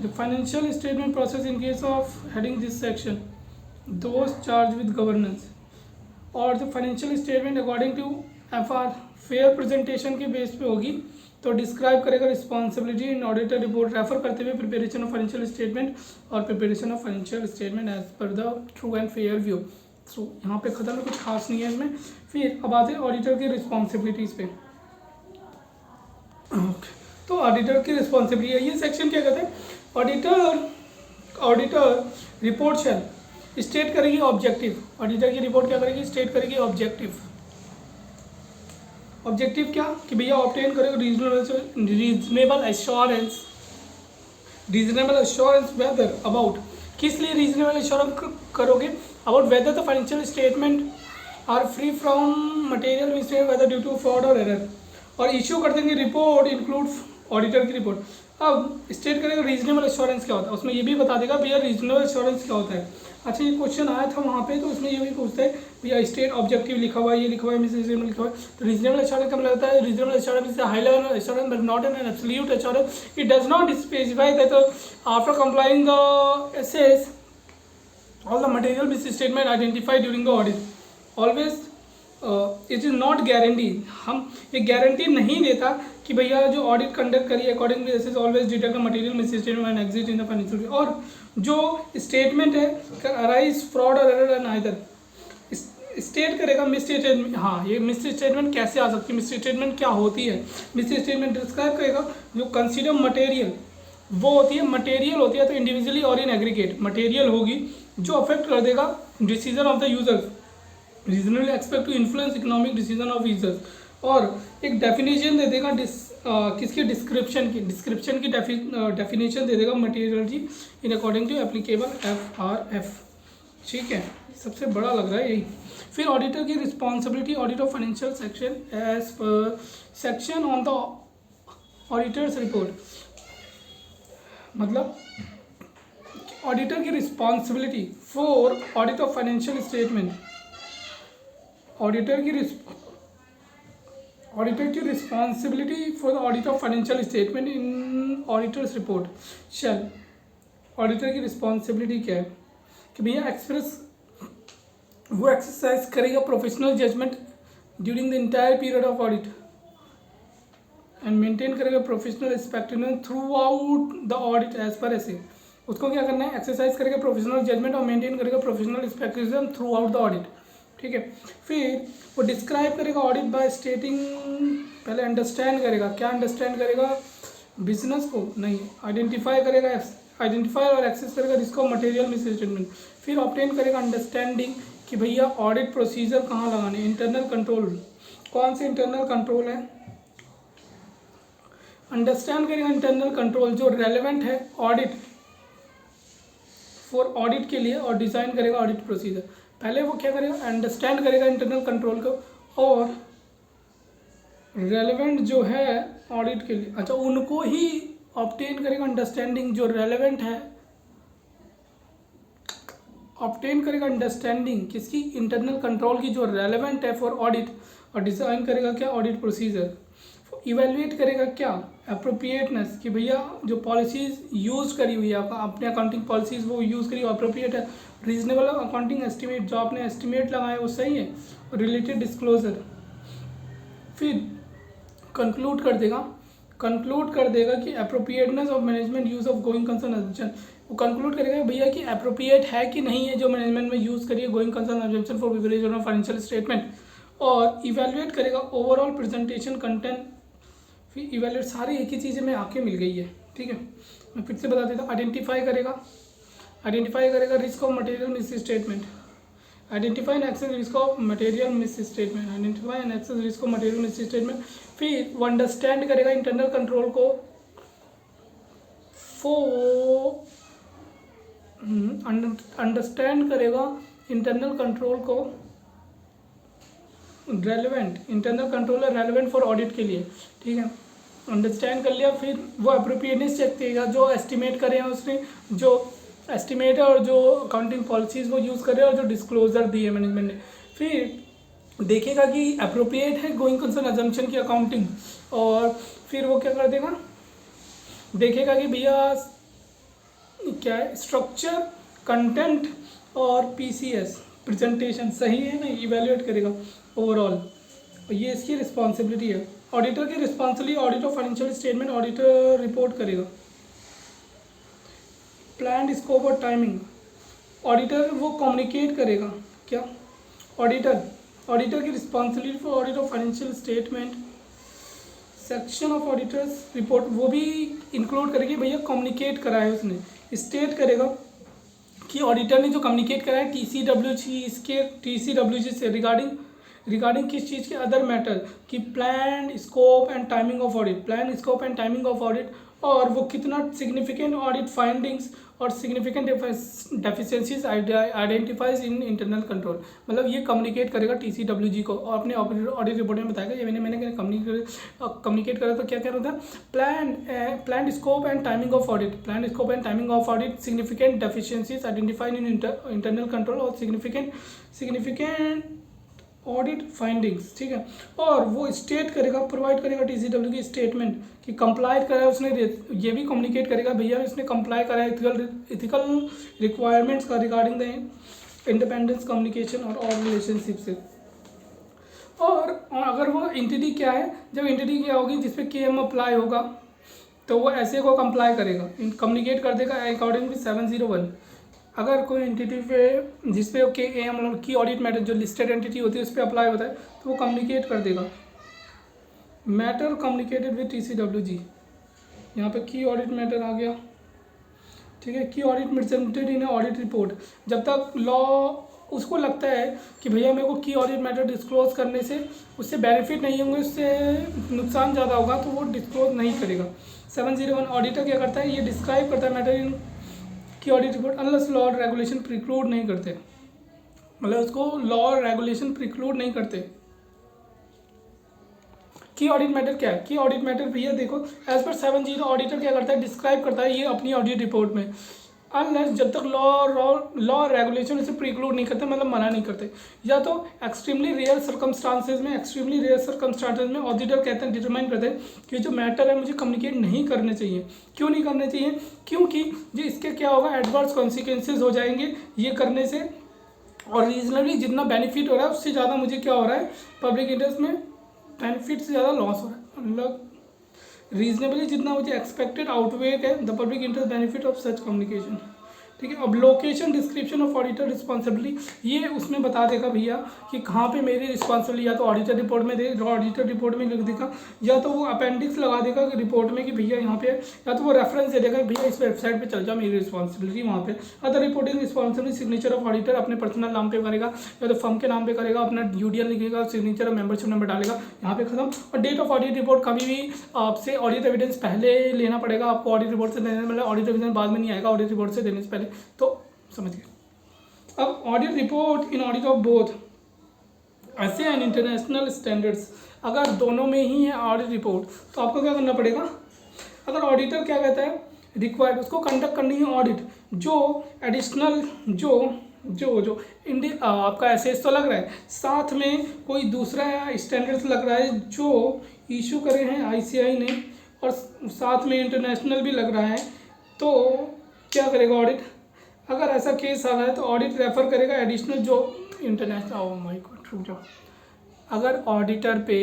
Speaker 1: the financial statement process in case of heading this section those charge with governance, और the financial statement according to FR fair presentation के बेस पे होगी, तो डिस्क्राइब करेगा रिस्पॉन्सिबिलिटी इन ऑडिटर रिपोर्ट रेफर करते हुए प्रिपरेशन ऑफ फाइनेंशियल स्टेटमेंट और preparation of financial statement as per the true and fair view. So यहाँ पे खत्म है, कुछ खास नहीं है इसमें। फिर अब आते हैं ऑडिटर की रिस्पॉन्सिबिलिटीज़ पे। ओके, तो ऑडिटर की रिस्पॉन्सिबिलिटी है, ये सेक्शन क्या कहते हैं, ऑडिटर रिपोर्ट शैल स्टेट करेगी ऑब्जेक्टिव, ऑडिटर की रिपोर्ट क्या करेगी, स्टेट करेगी ऑब्जेक्टिव। ऑब्जेक्टिव क्या कि भैया ऑब्टेन करेगा रीजनेबल एश्योरेंस वेदर अबाउट, किस लिए रीजनेबल एश्योरेंस करोगे, about whether the financial statement are free from material mistake whether due to fraud और एरर, और इश्यू कर देंगे रिपोर्ट इंक्लूड ऑडिटर की रिपोर्ट। अब स्टेट करेगा रीजनेबल एश्योरेंस क्या होता है, उसमें ये भी बता देगा भैया रीजनेबल एश्योरेंस क्या होता है। अच्छा, ये क्वेश्चन आया था वहाँ पे, तो उसमें ये भी पूछता है भैया स्टेट ऑब्जेक्टिव लिखा हुआ है, ये लिखा हुआ है, मिसेस लिखा हुआ है, तो रीजनेबल एश्योरेंस कब लगता है, reasonable assurance is high level assurance but not an absolute assurance, it does not specify that after complying the assess all the material misstatement identified during the audit, always it is not guarantee, हम ये guarantee नहीं देता कि भैया जो audit conduct करिए according to this is always detect the material misstatement and exit in the financial, और जो स्टेटमेंट है अराइज फ्रॉड और एरर एंड आइदर स्टेट करेगा मिसस्टेटमेंट। हाँ, ये मिसस्टेटमेंट कैसे आ सकती है, मिसस्टेटमेंट क्या होती है, मिसस्टेटमेंट डिस्क्राइब करेगा जो कंसीडर मटेरियल वो होती है, मटेरियल होती है तो इंडिविजुअली और इन एग्रीगेट मटेरियल होगी जो अफेक्ट कर देगा decision of the users, reasonably expect to influence economic decision of users, और एक डेफिनेशन दे देगा किसकी डिस्क्रिप्शन की डेफिनेशन दे देगा मटेरियल की in according to applicable FRF। ठीक है, सबसे बड़ा लग रहा है यही। फिर ऑडिटर की responsibility, audit of financial section as per section on the auditors report, मतलब ऑडिटर की responsibility for audit of financial statement, auditor की responsibility for the audit of financial statement in auditor's report shall, auditor की responsibility क्या है कि भैया वो exercise करेगा professional judgment during the entire period of audit and maintain करेगा professional expectation throughout the audit as per ऐसे, उसको क्या करना है, एक्सरसाइज करेगा प्रोफेशनल जजमेंट और मेंटेन करेगा professional expectation throughout the audit. ठीक है, फिर वो डिस्क्राइब करेगा ऑडिट बाय स्टेटिंग, पहले अंडरस्टैंड करेगा, क्या अंडरस्टैंड करेगा, बिजनेस को नहीं, आइडेंटिफाई और एक्सेस करेगा जिसको मटेरियल मिसस्टेटमेंट, फिर ऑब्टेन करेगा अंडरस्टैंडिंग कि भैया ऑडिट प्रोसीजर कहाँ लगाने, इंटरनल कंट्रोल कौन से इंटरनल कंट्रोल है, अंडरस्टैंड करेगा इंटरनल कंट्रोल जो रेलेवेंट है ऑडिट फॉर ऑडिट के लिए, और डिज़ाइन करेगा ऑडिट रेलेवेंट जो है ऑडिट के लिए, अच्छा उनको ही ऑब्टेन करेगा अंडरस्टैंडिंग जो रेलेवेंट है, ऑब्टेन करेगा अंडरस्टैंडिंग किसकी, इंटरनल कंट्रोल की जो रेलेवेंट है फॉर ऑडिट, और डिज़ाइन करेगा क्या, ऑडिट प्रोसीजर। इवेलुएट करेगा क्या, अप्रोप्रिएटनेस कि भैया जो पॉलिसीज़ यूज़ करी हुई है अपने अकाउंटिंग पॉलिसीज़ वो यूज़ करी अप्रोप्रिएट है, रीजनेबल अकाउंटिंग एस्टिमेट जो आपने एस्टिमेट लगाया वो सही है, और रिलेटेड डिस्क्लोजर। फिर कंक्लूड कर देगा कि appropriateness of management use of going concern assumption, वो कंक्लूड करेगा भैया कि अप्रोप्रिएट है कि नहीं है जो मैनेजमेंट में यूज़ करिए going concern assumption for preparation of financial statement, और इवेलुएट करेगा ओवरऑल प्रेजेंटेशन कंटेंट। फिर इवेलुएट सारी एक ही चीज़ें में आके मिल गई है, ठीक है। मैं फिर से बता देता हूँ, आइडेंटिफाई करेगा risk of material misstatement, identify and access risk of material misstatement, identify and access risk of material misstatement. फिर वो अंडरस्टैंड करेगा इंटरनल कंट्रोल को अंडरस्टैंड करेगा इंटरनल कंट्रोल को रेलेवेंट, इंटरनल कंट्रोल है relevant for audit के लिए, ठीक है। अंडरस्टैंड कर लिया, फिर वो अप्रोप्रिएटनेस चेक करेगा जो एस्टिमेट करे हैं उसने, जो एस्टिमेट है और जो अकाउंटिंग पॉलिसीज़ वो यूज़ करे और जो डिस्क्लोजर दिए मैनेजमेंट ने। फिर देखेगा कि अप्रोप्रिएट है गोइंग कंसर्न अजम्पशन की अकाउंटिंग, और फिर वो क्या कर देगा, देखेगा कि भैया क्या है स्ट्रक्चर, कंटेंट और पीसीएस प्रेजेंटेशन सही है ना, इवेल्युएट करेगा ओवरऑल, और ये इसकी रिस्पॉन्सिबिलिटी है। ऑडिटर की responsibility audit of financial statement auditor report करेगा। प्लान स्कोप और टाइमिंग ऑडिटर वो कम्युनिकेट करेगा क्या, ऑडिटर की responsibility for audit of financial statement section of auditors report वो भी इंक्लूड करेगी भैया कम्युनिकेट करा है उसने, स्टेट करेगा कि ऑडिटर ने जो कम्युनिकेट करा है टीसीडब्ल्यूजी से रिगार्डिंग किस चीज़ के, अदर मैटर कि plan scope and timing of audit, और वो कितना सिग्निफिकेंट ऑडिट फाइंडिंग्स और significant deficiencies identifies in internal control, मतलब ये कम्युनिकेट करेगा टीसीडब्ल्यूजी को, और अपने ऑडिट रिपोर्ट में बताएगा। ये मैंने कम्युनिकेट करा तो क्या कह रहा था, plan scope and timing of audit, significant deficiencies identified in internal control और सिग्निफिकेंट ऑडिट फाइंडिंग्स, ठीक है। और वो स्टेट करेगा, प्रोवाइड करेगा टीसीडब्ल्यू की स्टेटमेंट कि कंप्लाई करा है उसने, ये भी कम्युनिकेट करेगा भैया इसने कंप्लाई करा है इथिकल रिक्वायरमेंट्स का रिगार्डिंग द इंडिपेंडेंस कम्युनिकेशन और रिलेशनशिप से। और अगर वो एंटिटी क्या है, जब एंटिटी क्या होगी जिसपे केएम अप्लाई होगा तो वो ऐसे को कंप्लाई करेगा, कम्युनिकेट कर देगा अकॉर्डिंग टू 701। अगर कोई एंटिटी पे जिसपे केएम की ऑडिट मैटर जो लिस्टेड एंटिटी होती है उस पर अप्लाई होता है तो वो कम्युनिकेट कर देगा। मैटर कम्युनिकेटेड विद टीसीडब्ल्यूजी, यहाँ पे की ऑडिट मैटर आ गया, ठीक है। Key audit presented in audit report, जब तक लॉ उसको लगता है कि भैया मेरे को की ऑडिट मैटर डिस्क्लोज करने से उससे बेनिफिट नहीं होंगे, उससे नुकसान ज़्यादा होगा, तो वो डिस्क्लोज नहीं करेगा। 701 ऑडिटर क्या करता है, ये डिस्क्राइब करता है मैटर इन की ऑडिट रिपोर्ट अनलेस लॉ और रेगुलेशन प्रिक्लूड नहीं करते, मतलब उसको लॉ और रेगुलेशन प्रिक्लूड नहीं करते। की ऑडिट मैटर क्या है, की ऑडिट मैटर भैया देखो एज पर 70 ऑडिटर क्या करता है, डिस्क्राइब करता है ये अपनी ऑडिट रिपोर्ट में, अनलेस जब तक लॉ रेगुलेशन इसे प्रिक्लूड नहीं करते, मतलब मना नहीं करते, या तो एक्सट्रीमली रेयर सर्कमस्टांसेस में ऑडिटर कहते हैं, डिटरमाइन करते हैं कि जो मैटर है मुझे कम्युनिकेट नहीं करने चाहिए। क्यों नहीं करने चाहिए, क्योंकि जो इसके क्या होगा एडवर्स कॉन्सिक्वेंसेज हो जाएंगे ये करने से, और रीजनली जितना बेनिफिट हो रहा है उससे ज़्यादा मुझे क्या हो रहा है, पब्लिक इंटरेस्ट में बेनिफिट से ज़्यादा लॉस हो रहा है, मतलब रीजनेबली जितना मुझे एक्सपेक्टेड आउटवेट है the public interest benefit of such communication, ठीक है। अब location description of auditor responsibility ये उसमें बता देगा भैया कि कहाँ पे मेरी रिस्पॉन्सिबिलिटी, या तो ऑडिटर रिपोर्ट में ऑडिटर रिपोर्ट में लिख देगा, या तो वो अपेंडिक्स लगा देगा रिपोर्ट में कि भैया यहाँ पे, या तो वो रेफरेंस दे देगा भैया इस वेबसाइट पे चल जाओ मेरी रिस्पॉन्सिबिलिटी वहाँ पे। Other reporting responsibility signature of auditor अपने पर्सनल नाम पे करेगा या तो फर्म के नाम पे करेगा, अपना यूडीएल लिखेगा, सिग्नेचर और मेंबरशिप नंबर डालेगा, यहाँ पे खत्म। और डेट ऑफ ऑडिट रिपोर्ट कभी भी आपसे ऑडिट एविडेंस पहले लेना पड़ेगा आपको, ऑडिट रिपोर्ट से देने, मतलब ऑडिट एविडेंस बाद में नहीं आएगा, ऑडिट रिपोर्ट से देने से पहले, तो समझ गए। अब audit report in audit of both ऐसे एंड इंटरनेशनल स्टैंडर्ड्स, अगर दोनों में ही है ऑडिट रिपोर्ट तो आपको क्या करना पड़ेगा। अगर ऑडिटर क्या कहता है रिक्वायर्ड, उसको कंडक्ट करनी है ऑडिट, जो एडिशनल जो जो जो इंडिया आपका एसएस तो लग रहा है, साथ में कोई दूसरा स्टैंडर्ड्स लग रहा है जो इशू करे हैं आईसीआई ने, और साथ में इंटरनेशनल भी लग रहा है, तो क्या करेगा ऑडिट। अगर ऐसा केस आ रहा है तो ऑडिट रेफर करेगा एडिशनल जो इंटरनेशनल, ओह माय गॉड रुक जाओ, अगर ऑडिटर पे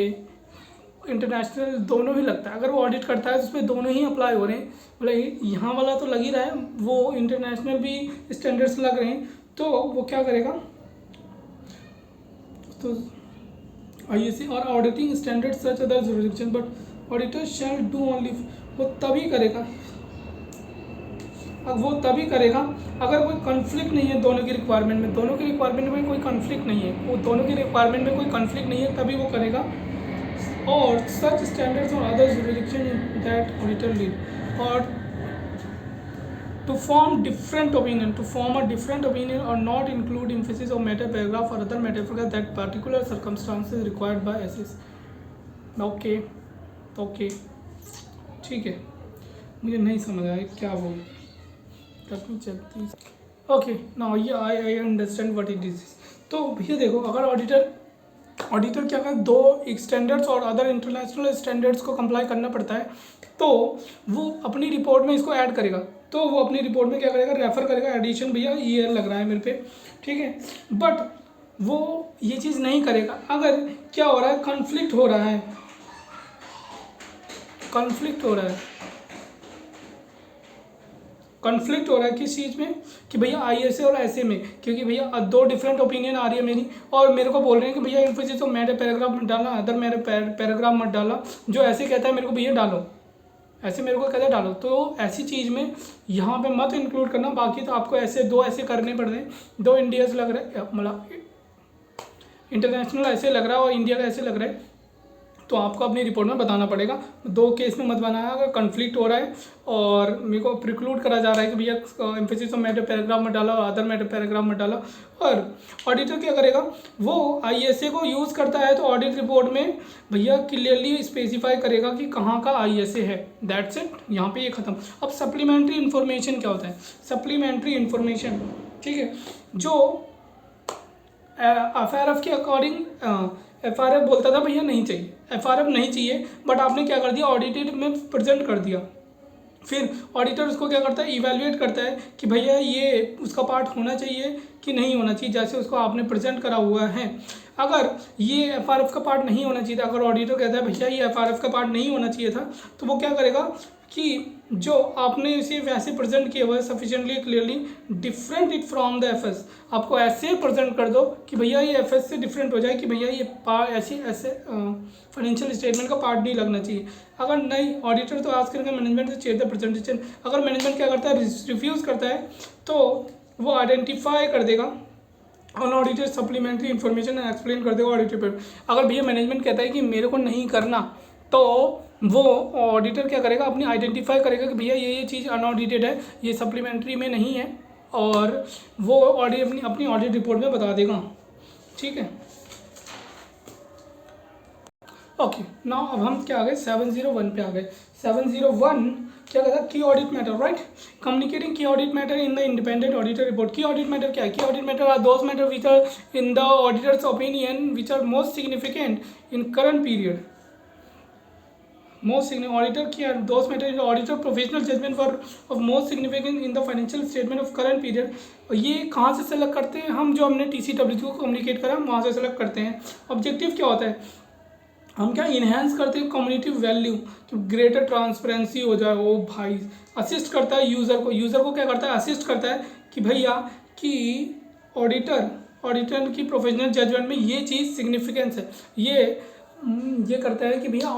Speaker 1: इंटरनेशनल दोनों ही लगता है, अगर वो ऑडिट करता है तो उसमें दोनों ही अप्लाई हो रहे हैं, मतलब यहाँ वाला तो लग ही रहा है, वो इंटरनेशनल भी स्टैंडर्ड्स लग रहे हैं, तो वो क्या करेगा, तो आईएससी और auditing standard such other jurisdiction but auditor shall do only, वो तभी करेगा, अब वो तभी करेगा अगर कोई कॉन्फ्लिक्ट नहीं है दोनों की रिक्वायरमेंट में, दोनों की रिक्वायरमेंट में कोई कॉन्फ्लिक्ट नहीं है, वो दोनों की रिक्वायरमेंट में कोई कॉन्फ्लिक्ट नहीं है तभी वो करेगा। और सच स्टैंडर्ड्स और other jurisdiction that auditor lead और to form a different opinion or not include emphasis or meta paragraph or other metaphor that particular circumstances required by SS। Okay okay ठीक है, मुझे नहीं समझ आया क्या बोल, ओके नाउ ये I understand what it is. तो भैया देखो, अगर ऑडिटर क्या करे, दो स्टैंडर्ड्स और अदर इंटरनेशनल स्टैंडर्ड्स को कंप्लाई करना पड़ता है, तो वो अपनी रिपोर्ट में इसको ऐड करेगा, तो वो अपनी रिपोर्ट में क्या करेगा रेफर करेगा एडिशन, भैया ये लग रहा है मेरे पे, ठीक है, बट वो ये चीज़ नहीं करेगा अगर क्या हो रहा है कॉन्फ्लिक्ट हो रहा है, कॉन्फ्लिक्ट हो रहा है किस चीज़ में, कि भैया आईएसए और ऐसे में, क्योंकि भैया दो डिफरेंट ओपिनियन आ रही है मेरी, और मेरे को बोल रहे हैं कि भैया इन्फोसिस तो मेरे पैराग्राफ मत डालना, अदर मेरे पैराग्राफ मत डालना, जो ऐसे कहता है मेरे को भैया डालो, ऐसे मेरे को कहता है डालो, तो ऐसी चीज़ में यहाँ पे मत इंक्लूड करना। बाकी तो आपको ऐसे दो ऐसे करने पड़ रहे हैं, दो इंडियाज लग रहा है, मतलब इंटरनेशनल ऐसे लग रहा है और इंडिया का ऐसे लग रहा है, तो आपको अपनी रिपोर्ट में बताना पड़ेगा, दो केस में मत बनाना। अगर कॉन्फ्लिक्ट हो रहा है और मेरे को प्रिक्लूड करा जा रहा है कि भैया एम्फेसिस ऑफ मैटर पैराग्राफ में डाला और अदर मैटर पैराग्राफ में डाला, और ऑडिटर क्या करेगा, वो आईएसए को यूज़ करता है तो ऑडिट रिपोर्ट में भैया क्लियरली स्पेसिफाई करेगा कि कहाँ का आईएसए है, दैट्स इट, यहाँ पे ये खत्म। अब सप्लीमेंट्री इन्फॉर्मेशन क्या होता है, सप्लीमेंट्री इन्फॉर्मेशन, ठीक है, जो एफआरएफ के अकॉर्डिंग एफआरएफ बोलता था भैया नहीं चाहिए, एफआरएफ नहीं चाहिए, बट आपने क्या कर दिया ऑडिटेड में प्रेजेंट कर दिया, फिर ऑडिटर उसको क्या करता है इवैल्यूएट करता है कि भैया ये उसका पार्ट होना चाहिए कि नहीं होना चाहिए, जैसे उसको आपने प्रेजेंट करा हुआ है। अगर ये एफआरएफ का पार्ट नहीं होना चाहिए था, अगर ऑडिटर कहता है भैया ये एफआरएफ का पार्ट नहीं होना चाहिए था, तो वो क्या करेगा कि जो आपने इसे वैसे प्रेजेंट किया हुआ है sufficiently clearly different it from the FS, आपको ऐसे प्रेजेंट कर दो कि भैया ये एफएस से डिफरेंट हो जाए, कि भैया ये ऐसे फाइनेंशियल स्टेटमेंट का पार्ट नहीं लगना चाहिए। अगर नहीं, ऑडिटर तो आज करके मैनेजमेंट से चेक द प्रेजेंटेशन, अगर मैनेजमेंट क्या करता है रिफ्यूज़ करता है तो वो आइडेंटिफाई कर देगा अनऑडिटेड सप्लीमेंट्री इन्फॉर्मेशन एक्सप्लेन कर देगा ऑडिटर पर। अगर भैया मैनेजमेंट कहता है कि मेरे को नहीं करना, तो वो ऑडिटर क्या करेगा अपनी आइडेंटिफाई करेगा कि भैया ये चीज़ अनऑडिटेड है, ये सप्लीमेंट्री में नहीं है, और वो ऑडिट अपनी ऑडिट रिपोर्ट में बता देगा, ठीक है। ओके नाउ अब हम क्या आ गए 701 पे आ गए। 701 क्या कहता है key audit matter, right, communicating key audit matter in the independent auditor report. Key audit matter क्या है, key audit matter are those matter which are in the auditor's opinion which are most significant in current period. Most auditor key those matter in auditor professional judgment for of most significant in the financial statement of current period. ये कहाँ से select करते हैं हम, जो हमने TCW को communicate करा वहाँ से सेलेक्ट करते हैं। ऑब्जेक्टिव क्या होता है, हम क्या इन्हेंस करते हैं कम्युनिटी वैल्यू, कि ग्रेटर ट्रांसपेरेंसी हो जाए। वो भाई असिस्ट करता है यूज़र को क्या करता है असिस्ट करता है कि भैया कि ऑडिटर की प्रोफेशनल जजमेंट में ये चीज़ सिग्निफिकेंस है, ये करता है कि भैया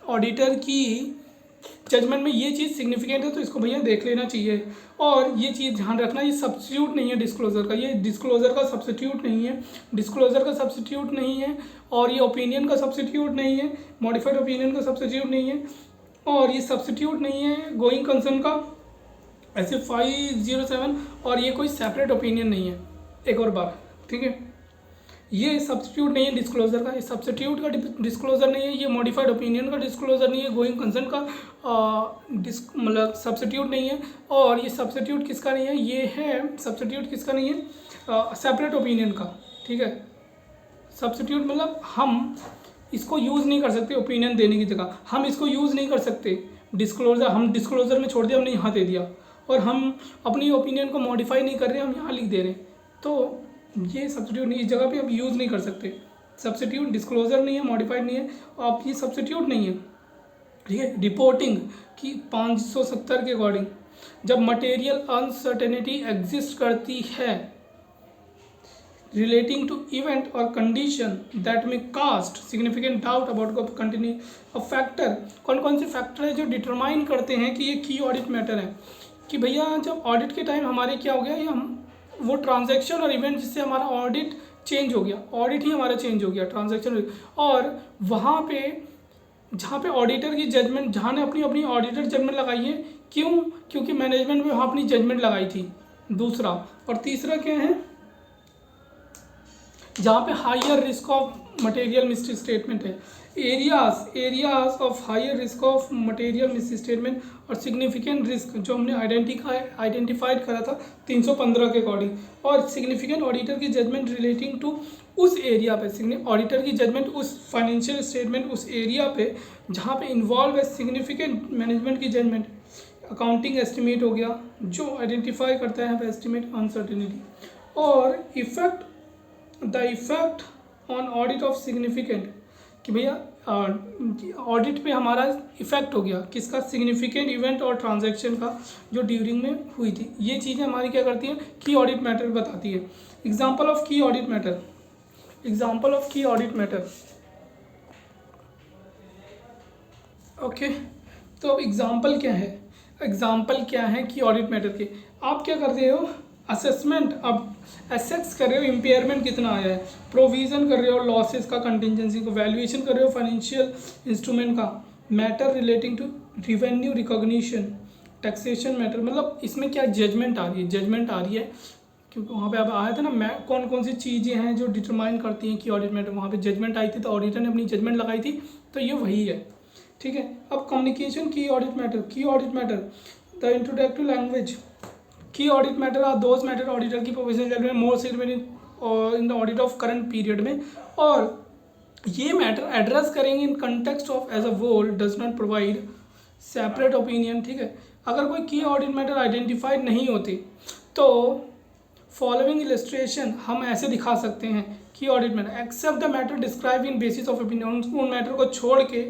Speaker 1: ऑडिटर की जजमेंट में ये चीज़ सिग्निफिकेंट है, तो इसको भैया देख लेना चाहिए। और ये चीज़ ध्यान रखना, ये सब्स्टिट्यूट नहीं है डिस्क्लोजर का, ये डिस्क्लोजर का सब्स्टिट्यूट नहीं है, डिस्क्लोजर का सब्स्टिट्यूट नहीं है, और ये ओपिनियन का सब्स्टिट्यूट नहीं है, मॉडिफाइड ओपिनियन का सब्स्टिट्यूट नहीं है, और ये सब्स्टिट्यूट नहीं है गोइंग कंसर्न का ऐसे 507, और ये कोई सेपरेट ओपिनियन नहीं है। एक और बार, ठीक है, ये सब्स्टिट्यूट नहीं है डिस्क्लोजर का, ये सब्स्टिट्यूट का डिस्क्लोजर नहीं है, ये मॉडिफाइड ओपिनियन का डिस्क्लोजर नहीं है, गोइंग कंसर्न का मतलब सब्स्टिट्यूट नहीं है। और ये सब्स्टिट्यूट किसका नहीं है, ये है सब्स्टिट्यूट किसका नहीं है, सेपरेट ओपिनियन का। ठीक है, सब्स्टिट्यूट मतलब हम इसको यूज़ नहीं कर सकते ओपिनियन देने की जगह, हम इसको यूज़ नहीं कर सकते डिस्क्लोजर, हम डिस्क्लोजर में छोड़ दिया, हमने यहाँ दे दिया, और हम अपनी ओपिनियन को मॉडिफाई नहीं कर रहे, हम यहाँ लिख दे रहे हैं। तो ये सब्स्टिट्यूट नहीं, इस जगह पे हम यूज़ नहीं कर सकते। सब्स्टिट्यूट डिस्क्लोजर नहीं है, मॉडिफाइड नहीं है, आप ये सब्स्टिट्यूट नहीं है। ठीक है, रिपोर्टिंग की 570 के अकॉर्डिंग जब मटेरियल अनसर्टेनिटी एग्जिस्ट करती है relating to event or condition that may cast significant doubt about continue a factor। कौन कौन से फैक्टर है जो डिटरमाइन करते हैं कि ये की ऑडिट मैटर है, कि भैया जब ऑडिट के टाइम हमारे क्या हो गया, ये हम वो ट्रांजैक्शन और इवेंट जिससे हमारा ऑडिट चेंज हो गया, ऑडिट ही हमारा चेंज हो गया, ट्रांजैक्शन। और वहाँ पे जहाँ पे ऑडिटर की जजमेंट, जहाँ ने अपनी अपनी ऑडिटर जजमेंट लगाई है, क्यों, क्योंकि मैनेजमेंट में वहाँ अपनी जजमेंट लगाई थी, दूसरा। और तीसरा क्या है, जहाँ पे higher risk of material misstatement है, areas of higher risk of material misstatement और सिग्निफिकेंट रिस्क जो हमने आइडेंटिफाइड करा था 315 के अकॉर्डिंग, और सिग्निफिकेंट ऑडिटर की जजमेंट रिलेटिंग टू उस एरिया पे, ऑडिटर की जजमेंट उस फाइनेंशियल स्टेटमेंट उस एरिया पे जहाँ पे इन्वॉल्व है सिग्निफिकेंट मैनेजमेंट की जजमेंट। अकाउंटिंग एस्टिमेट हो गया जो आइडेंटिफाई करता है यहाँ पे एस्टिमेट अनसर्टेनिटी। और effect the effect on audit of significant, कि भैया ऑडिट पे हमारा इफेक्ट हो गया किसका, सिग्निफिकेंट इवेंट और ट्रांजैक्शन का जो ड्यूरिंग में हुई थी। ये चीज़ें हमारी क्या करती हैं, की ऑडिट मैटर बताती है। एग्जांपल ऑफ की ऑडिट मैटर, एग्जांपल ऑफ की ऑडिट मैटर। ओके, तो अब एग्जांपल क्या है, एग्जांपल क्या है की ऑडिट मैटर के। आप क्या कर रहे हो, असेसमेंट, अब एसेस कर रहे हो इम्पेयरमेंट कितना आया है, प्रोविज़न कर रहे हो लॉसेस का, कंटिजेंसी को, वैल्यूएशन कर रहे हो फाइनेंशियल इंस्ट्रूमेंट का, matter relating to revenue recognition, taxation matter, मतलब इसमें क्या जजमेंट आ रही है, जजमेंट आ रही है, क्योंकि वहाँ पे अब आया था ना मैं कौन कौन सी चीज़ें हैं जो डिटरमाइन करती हैं कि ऑडिट मैटर, वहाँ पे जजमेंट आई थी तो ऑडिटर ने अपनी जजमेंट लगाई थी, तो ये वही है। ठीक है, अब communication key audit matter, key audit matter the introductory language. Key audit matter are those matter auditor की professional judgment more significant in the audit of current period में, और ये मैटर एड्रेस करेंगे in context of as a whole does not provide separate opinion. ठीक है, अगर कोई key audit matter identified नहीं होती तो फॉलोइंग इलस्ट्रेशन हम ऐसे दिखा सकते हैं key audit matter except the matter describe in basis of opinion, उन मैटर को छोड़ के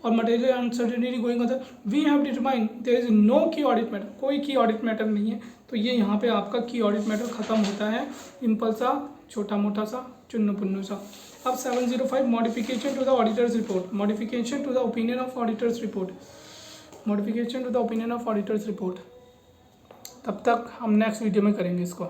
Speaker 1: और material uncertainty going on we have determine there is no key audit matter, कोई की ऑडिट मैटर नहीं है। तो ये यहाँ पे आपका की ऑडिट मैटर खत्म होता है, सिंपल सा, छोटा मोटा सा, चुन्नू पुन्नू सा। अब 705 modification to the auditors report, modification to the opinion of auditors report, modification to the opinion of auditors report. तब तक हम नेक्स्ट वीडियो में करेंगे इसको।